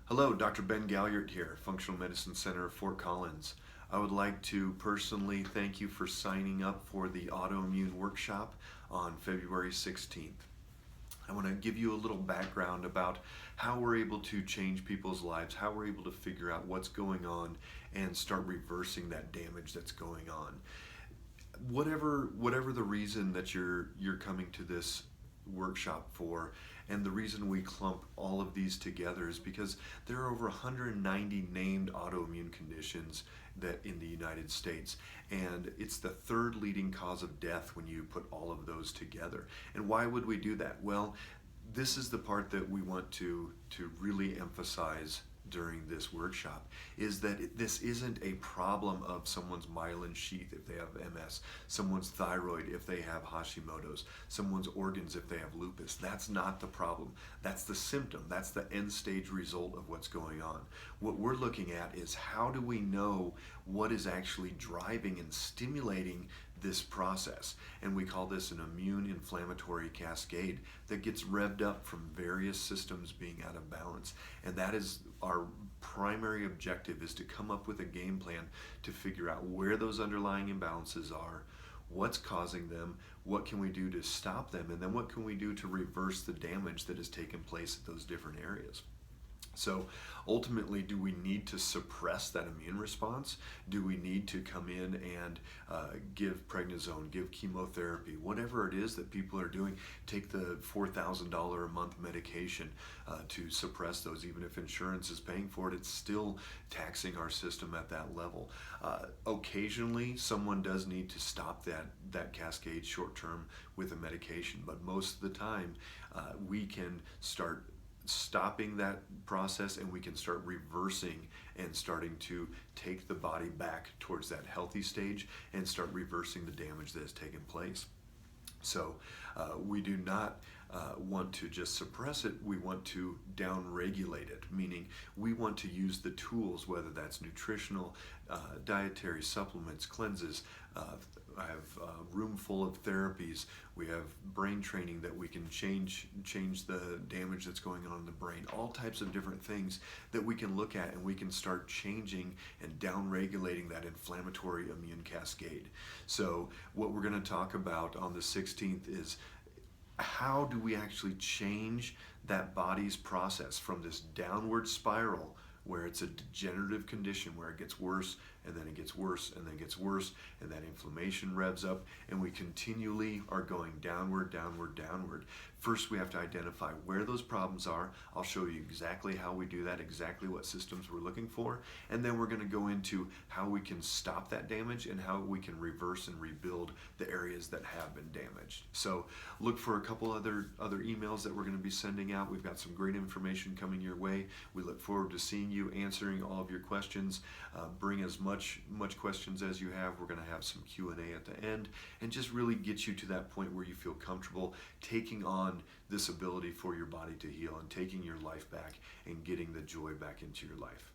Hello, Dr. Ben Galliard here, Functional Medicine Center of Fort Collins. I would like to personally thank you for signing up for the autoimmune workshop on February 16th. I want to give you a little background about how we're able to change people's lives, how we're able to figure out what's going on and start reversing that damage that's going on. Whatever the reason that you're coming to this workshop for, and the reason we clump all of these together is because there are over 190 named autoimmune conditions that in the United States, and it's the third leading cause of death when you put all of those together. And why would we do that? Well, this is the part that we want to really emphasize during this workshop, is that this isn't a problem of someone's myelin sheath if they have MS, someone's thyroid if they have Hashimoto's, someone's organs if they have lupus. That's not the problem. That's the symptom. That's the end stage result of what's going on. What we're looking at is how do we know what is actually driving and stimulating this process, and we call this an immune inflammatory cascade that gets revved up from various systems being out of balance. And that is our primary objective, is to come up with a game plan to figure out where those underlying imbalances are, what's causing them, what can we do to stop them, and then what can we do to reverse the damage that has taken place at those different areas. So ultimately, do we need to suppress that immune response? Do we need to come in and give prednisone, give chemotherapy, whatever it is that people are doing, take the $4,000 a month medication to suppress those? Even if insurance is paying for it, it's still taxing our system at that level. Occasionally, someone does need to stop that cascade short term with a medication, but most of the time, we can start stopping that process, and we can start reversing and starting to take the body back towards that healthy stage and start reversing the damage that has taken place. So we do not want to just suppress it, we want to down-regulate it, meaning we want to use the tools, whether that's nutritional, dietary supplements, cleanses. I have a room full of therapies. We have brain training that we can change the damage that's going on in the brain. All types of different things that we can look at, and we can start changing and down-regulating that inflammatory immune cascade. So what we're going to talk about on the 16th is how do we actually change that body's process from this downward spiral where it's a degenerative condition where it gets worse, and then it gets worse, and then it gets worse, and that inflammation revs up, and we continually are going downward, downward, downward. First, we have to identify where those problems are. I'll show you exactly how we do that, exactly what systems we're looking for, and then we're going to go into how we can stop that damage and how we can reverse and rebuild the areas that have been damaged. So look for a couple other emails that we're going to be sending out. We've got some great information coming your way. We look forward to seeing you, answering all of your questions. Bring as much questions as you have. We're going to have some Q&A at the end, and just really get you to that point where you feel comfortable taking on this ability for your body to heal and taking your life back and getting the joy back into your life.